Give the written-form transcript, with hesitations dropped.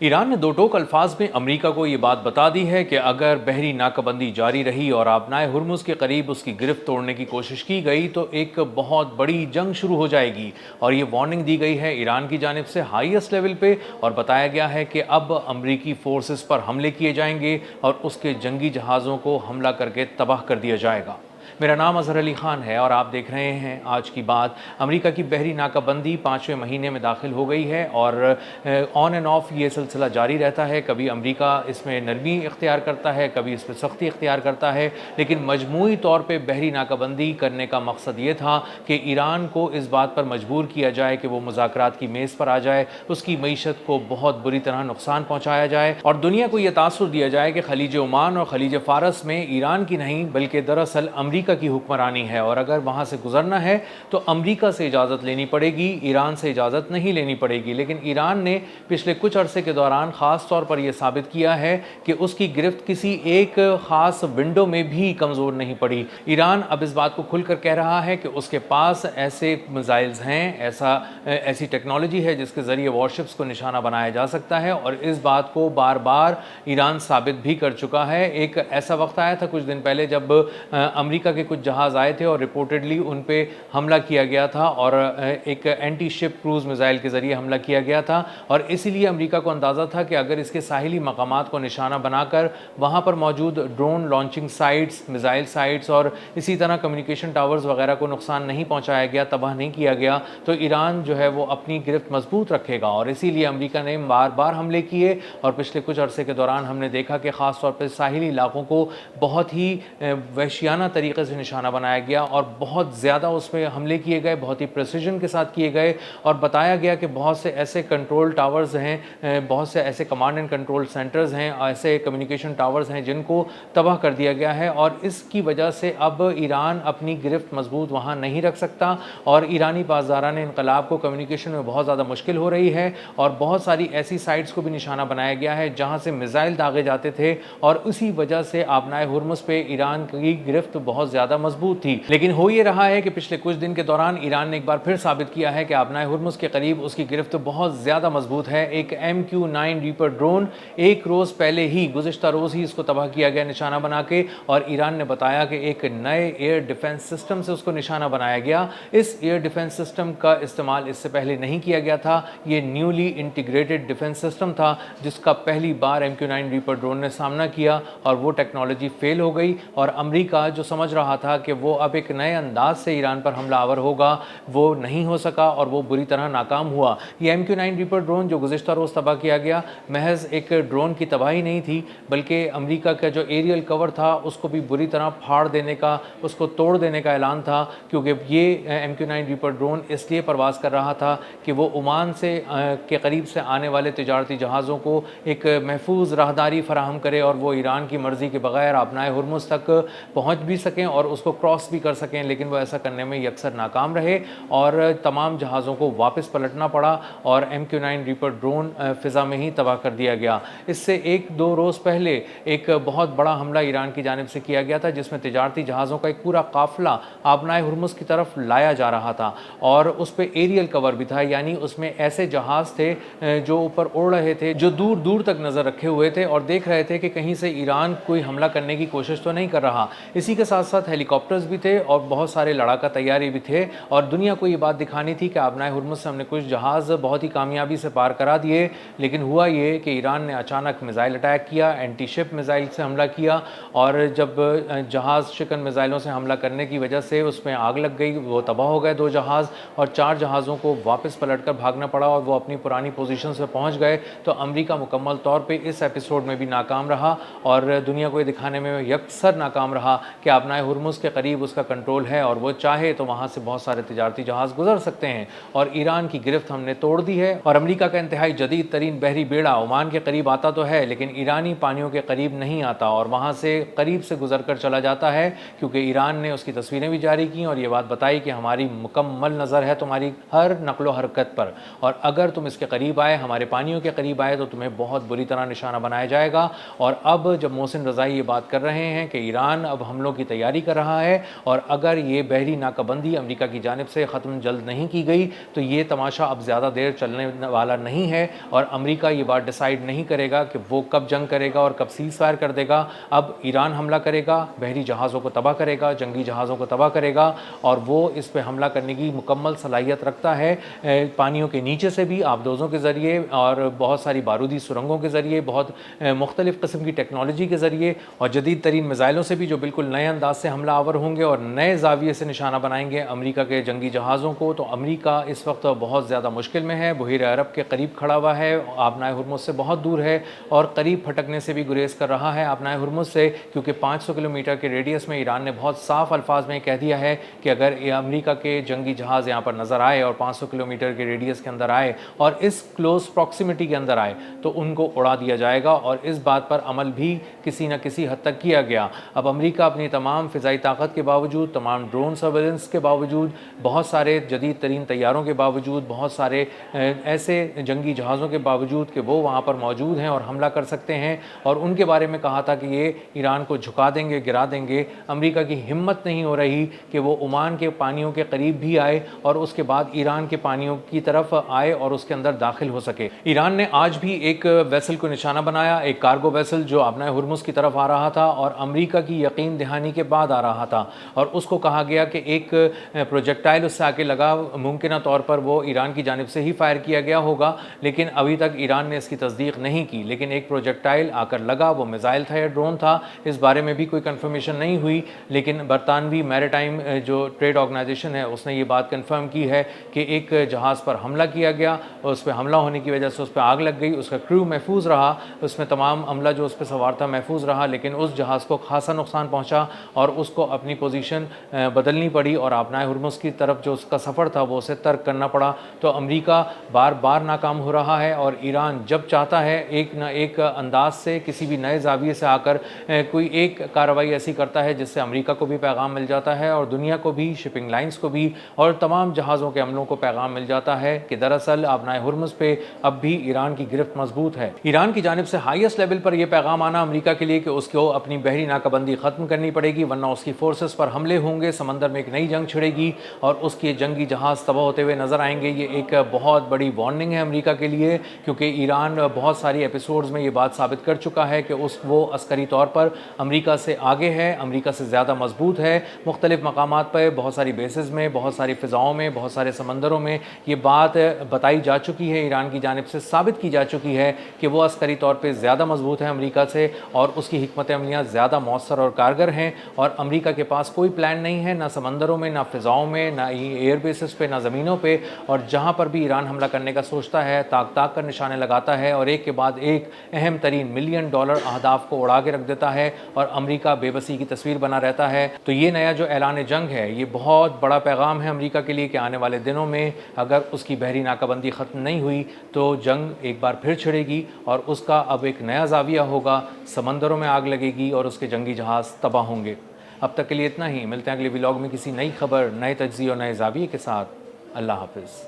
Iran ने दो टोक अल्फाज में अमेरिका को ये बात बता दी है कि अगर बहरी नाकाबंदी जारी रही और आबनाए हुर्मुज़ के करीब उसकी गिरफ्त तोड़ने की कोशिश की गई तो एक बहुत बड़ी जंग शुरू हो जाएगी। और ये वार्निंग दी गई है ईरान की जानिब से हाईएस्ट लेवल पे, और बताया गया है कि अब अमरीकी फोर्सेस पर हमले किए जाएंगे और उसके जंगी जहाज़ों को हमला करके तबाह कर दिया जाएगा। मेरा नाम अजहर अली ख़ान है और आप देख रहे हैं आज की बात। अमेरिका की बहरी नाकाबंदी 5वें महीने में दाखिल हो गई है और ऑन एंड ऑफ ये सिलसिला जारी रहता है। कभी अमेरिका इसमें नरमी इख्तियार करता है, कभी इस पर सख्ती इख्तियार करता है, लेकिन मजमूई तौर पर बहरी नाकाबंदी करने का मकसद ये था कि ईरान को इस बात पर मजबूर किया जाए कि वो मुज़ाकरात की मेज़ पर आ जाए, उसकी मईशत को बहुत बुरी तरह नुकसान पहुँचाया जाए और दुनिया को यह तासुर दिया जाए कि खलीज ओमान और खलीज फ़ारस में ईरान की नहीं बल्कि दरअसल अमेरिका की हुक्मरानी है, और अगर वहां से गुजरना है तो अमेरिका से इजाज़त लेनी पड़ेगी, ईरान से इजाज़त नहीं लेनी पड़ेगी। लेकिन ईरान ने पिछले कुछ अरसे के दौरान ख़ास तौर पर यह साबित किया है कि उसकी गिरफ्त किसी एक ख़ास विंडो में भी कमज़ोर नहीं पड़ी। ईरान अब इस बात को खुलकर कह रहा है कि उसके पास ऐसे मिसाइल्स हैं, ऐसी टेक्नोलॉजी है जिसके ज़रिए वॉरशिप्स को निशाना बनाया जा सकता है, और इस बात को बार बार ईरान साबित भी कर चुका है। एक ऐसा वक्त आया था कुछ दिन पहले जब अमेरिका के कुछ जहाज़ आए थे और रिपोर्टेडली उन पे हमला किया गया था और एक एंटी शिप क्रूज़ मिसाइल के ज़रिए हमला किया गया था, और इसीलिए अमेरिका को अंदाज़ा था कि अगर इसके साहिली मकामात को निशाना बनाकर वहाँ पर मौजूद drone launching sites, missile sites और इसी तरह कम्युनिकेशन टावर्स वगैरह को नुकसान नहीं पहुँचाया गया, तबाह नहीं किया गया, तो ईरान जो है वो अपनी गिरफ्त मजबूत रखेगा। और इसीलिए अमेरिका ने बार बार हमले किए और पिछले कुछ अरसे के दौरान हमने देखा कि ख़ास तौर पर साहिली इलाकों को बहुत ही वहशियाना तरीके से निशाना बनाया गया और बहुत ज़्यादा उसमें हमले किए गए, बहुत ही प्रेसिजन के साथ किए गए, और बताया गया कि बहुत से ऐसे कंट्रोल टावर्स हैं, बहुत से ऐसे कमांड एंड कंट्रोल सेंटर्स हैं, ऐसे कम्युनिकेशन टावर्स हैं जिनको तबाह कर दिया गया है। और इसकी वजह से अब ईरान अपनी गिरफ्त मजबूत वहाँ नहीं रख सकता और ईरानी पासदारान इनकलाब को कम्युनिकेशन में बहुत ज़्यादा मुश्किल हो रही है, और बहुत सारी ऐसी साइट्स को भी निशाना बनाया गया है जहाँ से मिसाइल दागे जाते थे, और उसी वजह से आबनाए हुर्मुज़ पे ईरान की गिरफ्त बहुत ज़्यादा मजबूत थी। लेकिन हो ये रहा है कि पिछले कुछ दिन के दौरान ईरान ने एक बार फिर साबित किया है कि आबनाए हुर्मुज़ के करीब उसकी गिरफ्त बहुत ज़्यादा मजबूत है। एक MQ-9 रीपर ड्रोन एक रोज़ पहले ही, गुज़िश्ता रोज़ ही इसको तबाह किया गया निशाना बना के, और ईरान ने बताया कि एक नए एयर डिफेंस सिस्टम से उसको निशाना बनाया गया। इस एयर डिफेंस सिस्टम का इस्तेमाल इससे पहले नहीं किया गया था। ये न्यूली इंटीग्रेटेड डिफेंस सिस्टम था जिसका पहली बार MQ-9 रीपर ड्रोन ने सामना किया, और वो टेक्नोलॉजी फेल हो गई, और अमेरिका जो समझ रहा था कि वो अब एक नए अंदाज से ईरान पर हमलावर होगा, वो नहीं हो सका और वो बुरी तरह नाकाम हुआ। ये MQ-9 रीपर ड्रोन जो गुज़िश्ता रोज़ तबाह किया गया, महज एक ड्रोन की तबाही नहीं थी, बल्कि अमेरिका का जो एरियल कवर था उसको भी बुरी तरह फाड़ देने का, उसको तोड़ देने का ऐलान था, क्योंकि ये MQ-9 रीपर ड्रोन इसलिए परवाज़ कर रहा था कि वो ओमान से के करीब से आने वाले तिजारती जहाज़ों को एक महफूज राहदारी फराहम करे और वो ईरान की मर्ज़ी के बगैर आबनाए हुर्मुज़ तक पहुँच भी सकें और उसको क्रॉस भी कर सकें। लेकिन वो ऐसा करने में अक्सर नाकाम रहे और तमाम जहाज़ों को वापस पलटना पड़ा और MQ-9 रीपर ड्रोन फ़िज़ा में ही तबाह कर दिया गया। इससे एक दो रोज़ पहले एक बहुत बड़ा हमला ईरान की जानिब से किया गया था जिसमें तिजारती जहाज़ों का एक पूरा काफ़िला आबनाए हुर्मुज़ की तरफ लाया जा रहा था, और उस पर एरियल कवर भी था, यानी उसमें ऐसे जहाज़ थे जो ऊपर उड़ रहे थे, जो दूर दूर तक नज़र रखे हुए थे और देख रहे थे कि कहीं से ईरान कोई हमला करने की कोशिश तो नहीं कर रहा। इसी के साथ साथ हेलीकॉप्टर्स भी थे और बहुत सारे लड़ाका तैयारी भी थे, और दुनिया को ये बात दिखानी थी कि आबनाए हुर्मुज़ से हमने कुछ जहाज़ बहुत ही कामयाबी से पार करा दिए। लेकिन हुआ ये कि ईरान ने अचानक मिसाइल अटैक किया, एंटी शिप मिसाइल से हमला किया, और जब जहाज़ शिकन मिसाइलों से हमला करने की वजह से उसमें आग लग गई, वो तबाह हो गए 2 जहाज़, और 4 जहाज़ों को वापस पलटकर भागना पड़ा और वो अपनी पुरानी पोजीशन से पहुंच गए। तो अमेरिका मुकम्मल तौर पे इस एपिसोड में भी नाकाम रहा और दुनिया को ये दिखाने में यकसर नाकाम रहा कि आबनाए हुर्मुज़ के करीब उसका कंट्रोल है और वो चाहे तो वहाँ से बहुत सारे तिजारती जहाज़ गुजर सकते हैं, और ईरान की गिरफ्त हमने तोड़ दी है। और अमेरिका का इंतहाई जदीद तरीन बहरी बेड़ा ओमान के करीब आता तो है, लेकिन ईरानी पानियों के करीब नहीं आता और वहाँ से करीब से गुजर कर चला जाता है, क्योंकि ईरान ने उसकी तस्वीरें भी जारी की और ये बात बताई कि हमारी मुकम्मल नज़र है तुम्हारी हर नकलो हरकत पर, और अगर तुम इसके करीब आए, हमारे पानियों के करीब आए, तो तुम्हें बहुत बुरी तरह निशाना बनाया जाएगा। और अब जब मोहसिन रज़ाई ये बात कर रहे हैं कि ईरान अब हमलों की तैयारी تیاری کر رہا ہے، اور اگر یہ بحری ناکہ بندی امریکہ کی جانب سے ختم جلد نہیں کی گئی تو یہ تماشا اب زیادہ دیر چلنے والا نہیں ہے، اور امریکہ یہ بات ڈیسائیڈ نہیں کرے گا کہ وہ کب جنگ کرے گا اور کب سیز فائر کر دے گا۔ اب ایران حملہ کرے گا، بحری جہازوں کو تباہ کرے گا، جنگی جہازوں کو تباہ کرے گا، اور وہ اس پہ حملہ کرنے کی مکمل صلاحیت رکھتا ہے، پانیوں کے نیچے سے بھی، آبدوزوں کے ذریعے، اور بہت ساری بارودی سرنگوں کے ذریعے، بہت مختلف قسم کی ٹیکنالوجی کے ذریعے، اور جدید ترین میزائلوں سے بھی، جو بالکل نئے انداز سے حملہ آور ہوں گے اور نئے زاویے سے نشانہ بنائیں گے امریکہ کے جنگی جہازوں کو۔ تو امریکہ اس وقت بہت زیادہ مشکل میں ہے، بحیرہ عرب کے قریب کھڑا ہوا ہے، آبنائے ہرمز سے بہت دور ہے، اور قریب پھٹکنے سے بھی گریز کر رہا ہے آبنائے ہرمز سے، کیونکہ 500 کلومیٹر کے ریڈیس میں ایران نے بہت صاف الفاظ میں کہہ دیا ہے کہ اگر امریکہ کے جنگی جہاز یہاں پر نظر آئے اور 500 کلومیٹر کے ریڈیس کے اندر آئے اور اس کلوز پراکسیمٹی کے اندر آئے تو ان کو اڑا دیا جائے گا، اور اس بات پر عمل بھی کسی نہ کسی حد تک کیا گیا۔ اب امریکہ اپنی تمام فضائی طاقت کے باوجود، تمام ڈرون سرویلنس کے باوجود، بہت سارے جدید ترین طیاروں کے باوجود، بہت سارے ایسے جنگی جہازوں کے باوجود کہ وہ وہاں پر موجود ہیں اور حملہ کر سکتے ہیں، اور ان کے بارے میں کہا تھا کہ یہ ایران کو جھکا دیں گے، گرا دیں گے، امریکہ کی ہمت نہیں ہو رہی کہ وہ عمان کے پانیوں کے قریب بھی آئے اور اس کے بعد ایران کے پانیوں کی طرف آئے اور اس کے اندر داخل ہو سکے۔ ایران نے آج بھی ایک ویسل کو نشانہ بنایا، ایک کارگو ویسل جو آبنائے ہرمز کی طرف آ رہا تھا اور امریکہ کی یقین دہانی کے بعد آ رہا تھا، اور اس کو کہا گیا کہ ایک پروجیکٹائل اس سے آ کے لگا، ممکنہ طور پر وہ ایران کی جانب سے ہی فائر کیا گیا ہوگا، لیکن ابھی تک ایران نے اس کی تصدیق نہیں کی، لیکن ایک پروجیکٹائل آ کر لگا، وہ میزائل تھا یا ڈرون تھا اس بارے میں بھی کوئی کنفرمیشن نہیں ہوئی، لیکن برطانوی میریٹائم جو ٹریڈ آرگنائزیشن ہے اس نے یہ بات کنفرم کی ہے کہ ایک جہاز پر حملہ کیا گیا، اور اس پہ حملہ ہونے کی وجہ سے اس پہ آگ لگ گئی، اس کا کرو محفوظ رہا، اس میں تمام عملہ جو اس پہ سوار تھا محفوظ رہا، لیکن اس جہاز کو خاصا نقصان پہنچا اور اس کو اپنی پوزیشن بدلنی پڑی، اور آبنائے ہرمز کی طرف جو اس کا سفر تھا وہ اسے ترک کرنا پڑا۔ تو امریکہ بار بار ناکام ہو رہا ہے، اور ایران جب چاہتا ہے ایک نہ ایک انداز سے کسی بھی نئے زاویے سے آ کر کوئی ایک کارروائی ایسی کرتا ہے جس سے امریکہ کو بھی پیغام مل جاتا ہے اور دنیا کو بھی، شپنگ لائنز کو بھی اور تمام جہازوں کے عملوں کو پیغام مل جاتا ہے کہ دراصل آبنائے ہرمز پہ اب بھی ایران کی گرفت مضبوط ہے۔ ایران کی جانب سے ہائیسٹ لیول پر یہ پیغام آنا امریکہ کے لیے کہ اس کو اپنی بحری ناکہ بندی ختم کرنی پڑے گی، ورنہ اس کی فورسز پر حملے ہوں گے، سمندر میں ایک نئی جنگ چھڑے گی اور اس کے جنگی جہاز تباہ ہوتے ہوئے نظر آئیں گے۔ یہ ایک بہت بڑی وارننگ ہے امریکہ کے لیے، کیونکہ ایران بہت ساری ایپیسوڈز میں یہ بات ثابت کر چکا ہے کہ وہ عسکری طور پر امریکہ سے آگے ہے، امریکہ سے زیادہ مضبوط ہے، مختلف مقامات پر بہت ساری بیسز میں، بہت ساری فضاؤں میں، بہت سارے سمندروں میں یہ بات بتائی جا چکی ہے، ایران کی جانب سے ثابت کی جا چکی ہے کہ وہ عسکری طور پہ زیادہ مضبوط ہے امریکہ سے، اور اس کی حکمت عملیاں زیادہ مؤثر اور کارگر ہیں، اور امریکہ کے پاس کوئی پلان نہیں ہے، نہ سمندروں میں، نہ فضاؤں میں، نہ ایئر بیسز پہ، نہ زمینوں پہ، اور جہاں پر بھی ایران حملہ کرنے کا سوچتا ہے تاک تاک کر نشانے لگاتا ہے اور ایک کے بعد ایک اہم ترین $ملین اہداف کو اڑا کے رکھ دیتا ہے، اور امریکہ بے بسی کی تصویر بنا رہتا ہے۔ تو یہ نیا جو اعلان جنگ ہے یہ بہت بڑا پیغام ہے امریکہ کے لیے کہ آنے والے دنوں میں اگر اس کی بحری ناکہ بندی ختم نہیں ہوئی تو جنگ ایک بار پھر چھڑے گی، اور اس کا اب ایک نیا زاویہ ہوگا، سمندروں میں آگ لگے گی اور اس کے جنگی جہاز تباہ ہوں گے۔ اب تک کے لیے اتنا ہی، ملتے ہیں اگلے ولاگ میں کسی نئی خبر، نئے تجزیے اور نئے زاویے کے ساتھ۔ اللہ حافظ۔